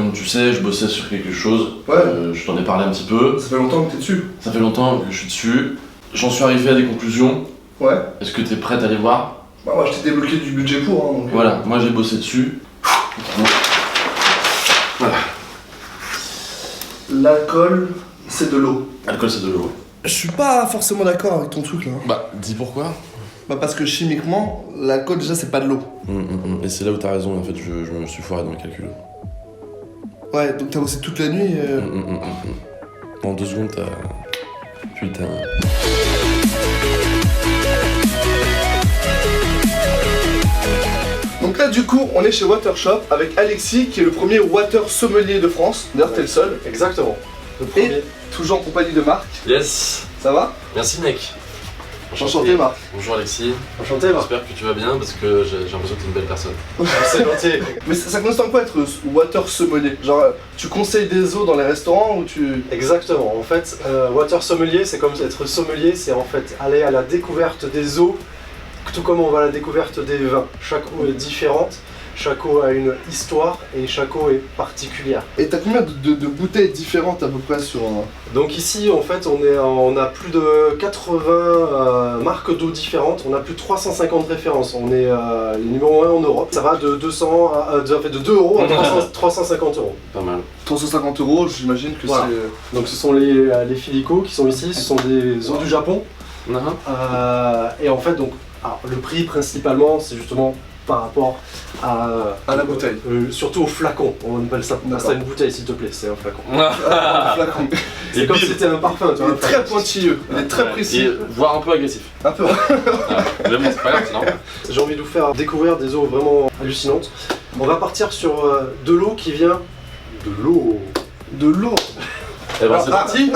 comme tu sais, je bossais sur quelque chose. Ouais. Je t'en ai parlé un petit peu. Ça fait longtemps que t'es dessus. Ça fait longtemps que je suis dessus. J'en suis arrivé à des conclusions. Ouais. Est-ce que t'es prête à les voir? Bah moi je t'ai débloqué du budget pour, hein, donc... Voilà, moi j'ai bossé dessus. Voilà. L'alcool, c'est de l'eau. L'alcool c'est de l'eau. Je suis pas forcément d'accord avec ton truc là. Bah, dis pourquoi? Bah parce que chimiquement, l'alcool déjà c'est pas de l'eau. Et c'est là où t'as raison, en fait, je me suis foiré dans le calcul. Ouais, donc t'as bossé toute la nuit En 2 secondes, t'as... Putain... Donc là du coup, on est chez Watershop avec Alexis qui est le premier water sommelier de France. D'ailleurs t'es le seul. Exactement. Le Et premier. toujours en compagnie de Marc. Yes. Ça va? Merci mec. Enchanté Marc. Bonjour Alexis. Enchanté, Marc. J'espère que tu vas bien parce que j'ai l'impression que t'es une belle personne. C'est gentil. Mais ça consiste en quoi être water sommelier? Genre tu conseilles des eaux dans les restaurants ou tu... Exactement. En fait, water sommelier, c'est comme être sommelier, c'est en fait aller à la découverte des eaux, tout comme on va à la découverte des vins. Chaque eau est différente, chaque eau a une histoire et chaque eau est particulière. Et t'as combien de bouteilles différentes à peu près sur un... Donc ici, en fait, on a plus de 80 marques d'eau différentes, on a plus de 350 références. On est les numéro 1 en Europe. Ça va de 200 de 2 euros à 350 euros. Pas mal. 350 €, j'imagine que Voilà. c'est... Donc ce sont les Filico qui sont ici, ce sont des eaux du Japon. Et en fait, donc, alors, le prix principalement, c'est justement par rapport à la bouteille. Surtout au flacon, on appelle ça. D'accord. C'est une bouteille s'il te plaît, c'est un flacon. Flacon. C'est comme si c'était un parfum, tu Il vois. est très pointilleux, il est très précis. Et voire un peu agressif. Un peu. Mais bon, c'est pas grave, c'est normal. J'ai envie de vous faire découvrir des eaux vraiment hallucinantes. On va partir sur de l'eau qui vient de l'eau. De l'eau. Eh ben c'est parti.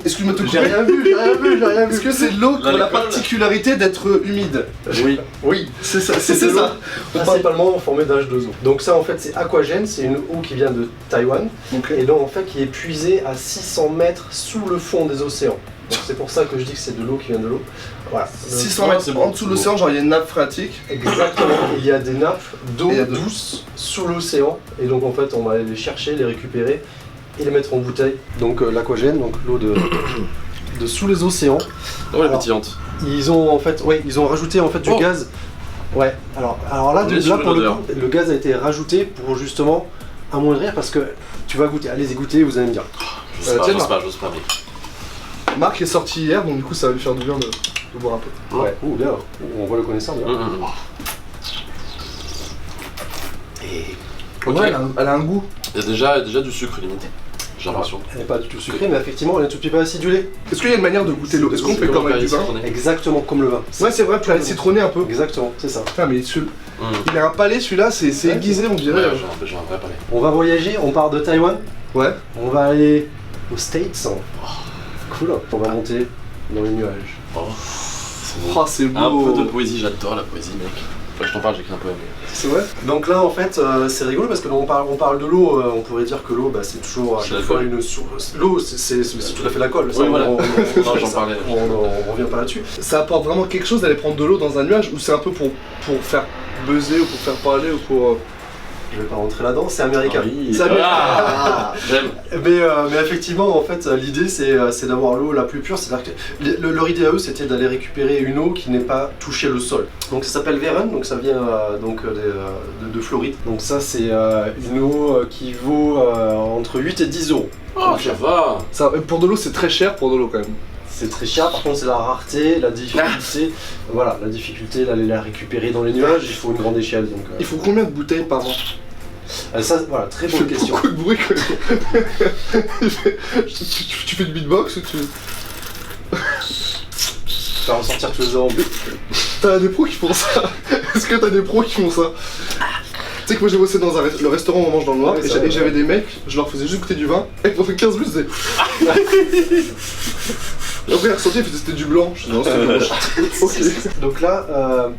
Excuse-moi de te J'ai couper. rien vu, j'ai rien vu, j'ai rien vu. Est-ce que c'est de l'eau qui a la L'alcool. particularité d'être humide? Oui. Oui, c'est ça, c'est de l'eau ça. principalement formée d'H2O. Donc ça en fait c'est Aquagen, c'est une eau qui vient de Taïwan Ok. et donc en fait qui est puisée à 600 mètres sous le fond des océans. Donc c'est pour ça que je dis que c'est de l'eau qui vient de l'eau. Voilà. 600 mètres c'est bon, en dessous de l'océan, genre il y a une nappe phréatique. Exactement. Il y a des nappes d'eau Et il y a de- douce sous l'océan et donc en fait on va aller les chercher, les récupérer et les mettre en bouteille. Donc l'Aquagen, donc l'eau de sous les océans. Oh la pétillante. Ils ont en fait, ouais, ils ont rajouté en fait du Oh. gaz. Ouais. Alors là, On est sur pour le l'odeur. coup, le gaz a été rajouté pour justement amoindrir parce que tu vas goûter. Allez-y goûter, vous allez me dire. J'ose tiens, j'ose pas, mec. Marc est sorti hier, donc du coup ça va lui faire du bien de boire un peu. Ouais. Ouh bien. On voit le connaisseur bien. Ok. Ouais, elle a un goût. Il y a déjà du sucre limite. J'ai l'impression. Elle n'est pas du tout sucrée, mais effectivement, elle est un tout petit peu acidulée. Est-ce qu'il y a une manière de goûter l'eau? Est-ce qu'on fait comme avec du vin? Exactement comme le vin. Ouais, c'est vrai, tu as citronné un peu. Exactement, c'est ça. Putain, mais il a un palais celui-là, c'est aiguisé, on dirait. Ouais, j'ai un vrai palais. On va voyager, on part de Taïwan, Ouais. on va aller aux States. Cool. On va monter dans les nuages. Oh, c'est beau. Oh, c'est beau. Un peu de poésie, j'adore la poésie, mec. Faut que je t'en parle, j'écris un poème. C'est vrai? Donc là en fait c'est rigolo parce que on parle de l'eau, on pourrait dire que l'eau bah, c'est toujours à C'est chaque la fois colle. une source. L'eau c'est tout à fait la colle. Ça, Oui, voilà. on- Non, j'en ça, parlais. on revient pas là-dessus. Ça apporte vraiment quelque chose d'aller prendre de l'eau dans un nuage ou c'est un peu pour faire buzzer ou pour faire parler ou pour... Je vais pas rentrer là-dedans, c'est américain. Oui. Ça vient- Ah, j'aime. Mais effectivement en fait l'idée c'est d'avoir l'eau la plus pure, c'est-à-dire que leur idée à eux c'était d'aller récupérer une eau qui n'ait pas touché le sol. Donc ça s'appelle Veren, donc ça vient de Floride. Donc ça c'est une eau qui vaut entre 8 et 10 euros. Oh, ça va. Ça, pour de l'eau, c'est très cher pour de l'eau quand même. C'est très cher, par contre c'est la rareté, la difficulté. Voilà, la difficulté d'aller la récérer dans les nuages, il faut une grande échelle. Donc, Il faut combien de bouteilles par an? ça, voilà, très Je bonne fais question. beaucoup de bruit quand même. Tu fais du beatbox ou tu... Faire ressortir tous les ans. T'as des pros qui font ça? Est-ce que t'as des pros qui font ça? Tu sais que moi j'ai bossé dans le restaurant où on mange dans le noir Ah oui, et c'est vrai, j'avais des mecs, je leur faisais juste goûter du vin et pendant 15 minutes je faisais... Et après ils ressortaient, ils faisaient c'était du blanc. Je dis non c'était du blanc. Ok. Donc là,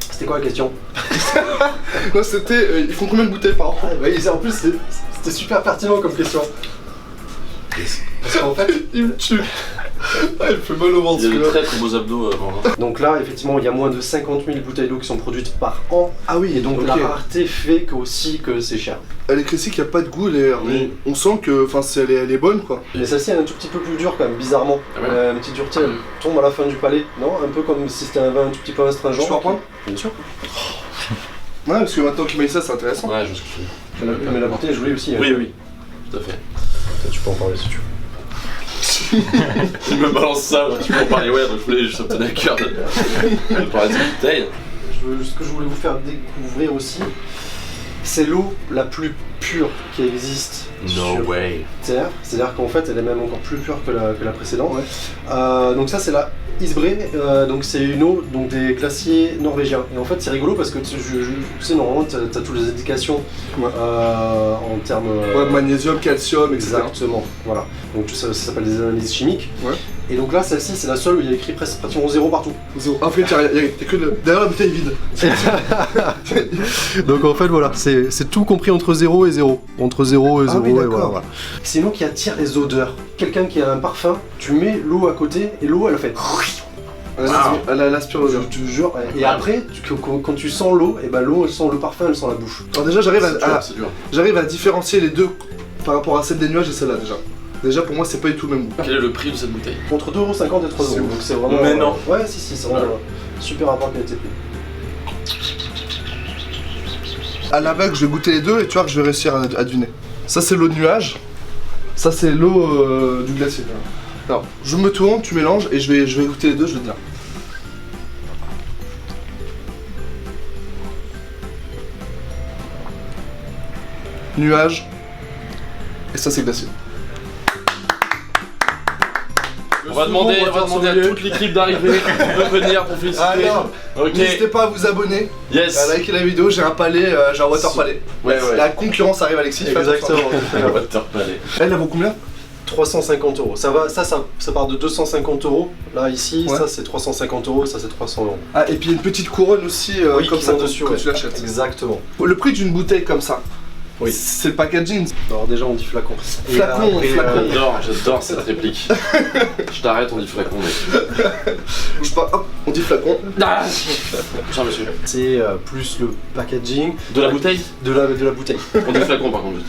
c'était quoi la question? Non c'était, ils font combien de bouteilles par an? En plus c'était super pertinent comme question. Parce qu'en fait, Ils me tuent. Ah, il fait mal au ventre Il y a de celui-là. très très beaux abdos avant. Donc là, effectivement, il y a moins de 50 000 bouteilles d'eau qui sont produites par an. Ah oui, Et donc ok. la rareté fait aussi que c'est cher. Elle est classique, il n'y a pas de goût, on sent que elle est bonne quoi. Mais celle-ci elle est un tout petit peu plus dure quand même, bizarrement. Ah ouais. Une petite dureté, elle tombe à la fin du palais. Non, un peu comme si c'était un vin un tout petit peu astringent. Je peux en prendre? Bien sûr. Ouais, parce que maintenant qu'il m'a dit ça, c'est intéressant. Ouais, je sais ce que tu veux. Mais la bouteille est jolie aussi. Oui, oui, tout à fait. Tu peux en parler si tu veux. Il me balance ça, tu peux en parler, ouais, donc je voulais juste obtenir à cœur de parler de cette bouteille. Ce que je voulais vous faire découvrir aussi, c'est l'eau la plus pure qui existe sur way. Terre. C'est-à-dire qu'en fait, elle est même encore plus pure que la précédente. Donc ça, c'est la Isbré. Donc c'est une eau donc, des glaciers norvégiens. Et en fait, c'est rigolo parce que tu sais, normalement, tu as toutes les indications en termes... Ouais, magnésium, calcium, etc. Exactement, voilà. Donc ça s'appelle des analyses chimiques. Ouais. Et donc là, celle-ci, c'est la seule où il y a écrit presque pratiquement 0 partout. En fait, il y a que derrière la bouteille vide. Donc en fait, voilà, c'est tout compris entre 0 et 0. Entre 0 et 0, oui, et d'accord. voilà. C'est une eau qui attire les odeurs. Quelqu'un qui a un parfum, tu mets l'eau à côté et l'eau, elle fait... Elle aspire l'odeur. Je te jure. Et après, quand tu sens l'eau, et ben l'eau, elle sent le parfum, elle sent la bouche. Alors déjà, C'est dur. j'arrive à différencier les deux par rapport à celle des nuages et celle-là déjà. Déjà, pour moi, c'est pas du tout le même goût. Quel est le prix de cette bouteille? Entre 2,50€ et 3€. C'est Donc c'est vraiment... Mais non. Ouais, si, c'est vraiment super rapport qualité-prix. À l'aveugle, je vais goûter les deux et tu vois que je vais réussir à deviner. Ça, c'est l'eau de nuage. Ça, c'est l'eau du glacier. Alors, je me tourne, tu mélanges et je vais goûter les deux, je vais te dire. Nuage. Et ça, c'est glacier. On va demander à toute l'équipe d'arriver, de venir pour féliciter. Alors, Ok. n'hésitez pas à vous abonner, Yes. à liker la vidéo. J'ai un palais, j'ai un water palais. Ouais, ouais. La concurrence arrive, Alexis. fais attention. On va te reparler. Elle vaut combien? 350€. Ça part de 250€. Là, ici, Ouais. ça c'est 350€, ça c'est 300€. Ah, et puis il y a une petite couronne aussi, Oui, comme qui ça, vont quand, dessus, quand ouais. tu l'achètes. Exactement. Le prix d'une bouteille comme ça, Oui. c'est le packaging. Alors déjà, on dit flacon. Et Flacon, après, flacon. J'adore cette réplique. Je t'arrête, on dit flacon, mec. Bouge pas, hop, on dit flacon. Ah tiens, monsieur. c'est plus le packaging De la bouteille? de la bouteille. On dit flacon par contre.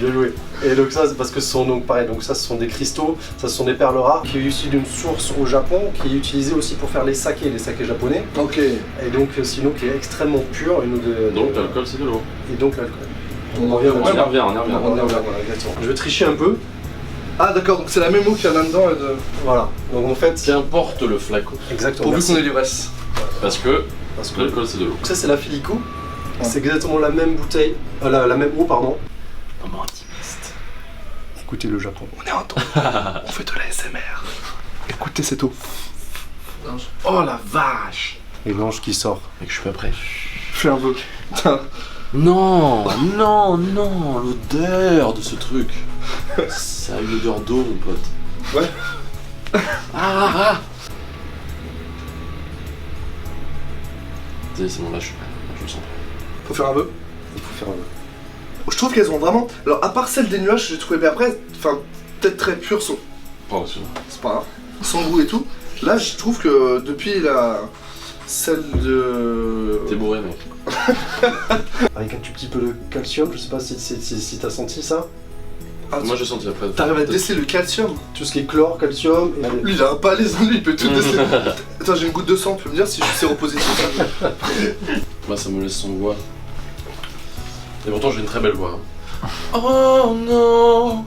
Bien joué. Et donc ça, c'est parce que ce sont donc pareil, donc ça ce sont des cristaux, ça ce sont des perles rares qui est issu d'une source au Japon, qui est utilisée aussi pour faire les sakés japonais. Ok. Et donc c'est une eau qui est extrêmement pure, une eau de... Donc l'alcool c'est de l'eau. Et donc l'alcool. On en revient On y là-dessus. revient, on y On revient. y revient, voilà, exactement. Je vais tricher un peu. Ah d'accord, donc c'est la même eau qu'il y en a dedans et de... Voilà. Donc en fait, Qu'importe le flacon. exactement. Pourvu merci. qu'on ait l'ivresse. Parce que Parce que l'alcool c'est de l'eau. ça c'est la Filico. Ouais. C'est exactement la même bouteille, la même eau pardon. Comment intimiste. Écoutez le Japon. On est en temps. On fait de la SMR. Écoutez cette eau. Oh la vache. Et l'ange qui sort. Mec, je suis pas prêt. Fais un vœu. Non, non, non, l'odeur de ce truc. Ça a une odeur d'eau, mon pote. Ouais. Ah. C'est bon, là je suis prêt. Là, je me sens prêt. Faut faire un vœu. Il faut faire un vœu. Je trouve qu'elles ont vraiment... Alors à part celle des nuages, j'ai trouvé... Mais après, enfin, peut-être très pure, Pardon, excuse-moi. c'est pas grave. Sans goût et tout. Là, je trouve que depuis la... Celle de... T'es bourré, mec. Avec un tout petit peu de calcium, je sais pas si t'as senti ça. Ah, Moi j'ai senti après. T'arrives à déceler le calcium. Tout ce qui est chlore, calcium et... Lui, il a un palais, lui, il peut tout déceler. Attends, j'ai une goutte de sang, tu peux me dire si je suis séropositif ou pas? Moi ça me laisse sans voix. Et pourtant j'ai une très belle voix. hein. Oh non.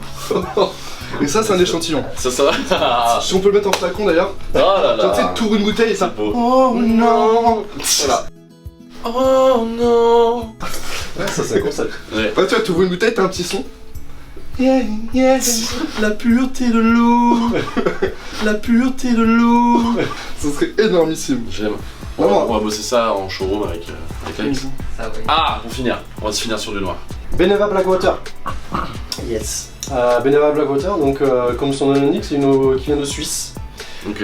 Et ça, c'est un échantillon. Ça va. Si on peut le mettre en flacon d'ailleurs. Oh là Genre, tu sais, là. t'ouvres une bouteille et ça. beau. Oh non. Voilà. Oh non. Ouais, ça c'est un concept. Ouais. Ouais, tu vois, t'ouvres une bouteille, t'as un petit son. Yeah, yeah. La pureté de l'eau. La pureté de l'eau. Ça serait énormissime. J'aime. Vraiment. On va bosser ça en showroom avec Alex. Ça, oui. Ah, pour finir. On va se finir sur du noir. Beneva Blackwater. Yes. Beneva Blackwater, donc comme son nom l'indique, c'est une eau qui vient de Suisse. Ok.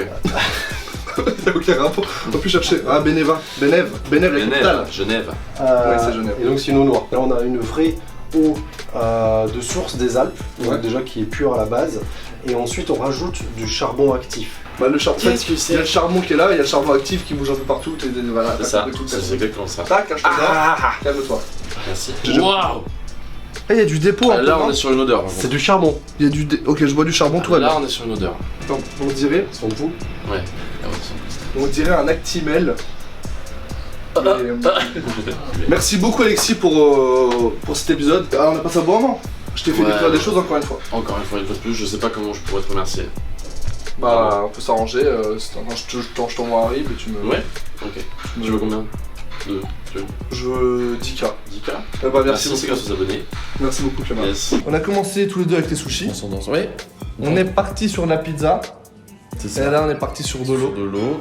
Y'a aucun rapport. On peut chercher. Ah, Beneva. Benève la capitale. Genève. Ouais, c'est Genève. Et donc c'est une eau noire. Là on a une vraie eau de source des Alpes, donc Ouais. déjà qui est pure à la base, et ensuite on rajoute du charbon actif. Bah, le charbon, Qu'est-ce que il y a c'est? le charbon qui est là, il y a le charbon actif qui bouge un peu partout. Voilà, C'est t'as ça, compris tout le c'est temps. exactement ça. Tac, lâche-toi. Calme-toi. Merci. Je- Waouh! Ah, il y a du dépôt un peu, Là, on non est sur une odeur. par C'est contre. du charbon. Il y a du Ok, je bois du charbon, tout va Là, bien. on est sur une odeur. Attends, on dirait Son pouls. Ouais. Ah ouais, On dirait un Actimel. Mais, merci beaucoup Alexis pour cet épisode. Ah, on a passé un bon moment. Je t'ai fait Ouais. découvrir des choses encore une fois. Encore une fois de plus, je sais pas comment je pourrais te remercier. Bah, on peut s'arranger. Je t'envoie un RIB et tu me. Ouais. Ok. Tu veux combien? Deux. Tu veux Je veux 10K. 10K? Ah bah, merci C'est beaucoup. grâce aux abonnés. Merci beaucoup Clément. Yes. On a commencé tous les deux avec les sushis. Transcendance, oui. On est parti sur la pizza. C'est Et ça. là, on est parti sur de l'eau. De l'eau.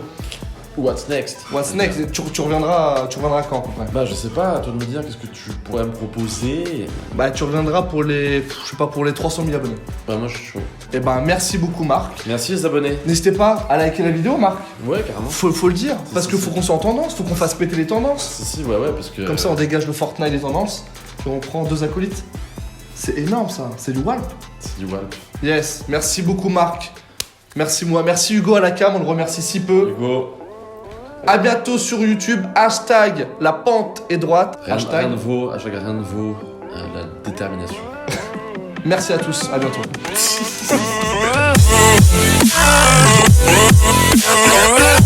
What's next? What's next? Tu reviendras quand à peu près? Bah je sais pas, à toi de me dire qu'est-ce que tu pourrais me proposer. Bah, tu reviendras pour les. Je sais pas, pour les 300 000 abonnés. Bah moi je suis chaud. Et bah, merci beaucoup Marc. Merci les abonnés. N'hésitez pas à liker la vidéo, Marc. Ouais carrément. Faut le dire, parce si, que si. faut qu'on soit en tendance, faut qu'on fasse péter les tendances. Si ouais parce que. Comme ça, on dégage le Fortnite des tendances et on prend 2 acolytes. C'est énorme ça, c'est du Walp. C'est du Walp. Yes, merci beaucoup Marc. Merci moi, merci Hugo à la cam, on le remercie si peu. Hugo. À bientôt sur YouTube, hashtag la pente est droite. Rien Hashtag. ne vaut, rien ne vaut la détermination. Merci à tous, à bientôt. Yeah.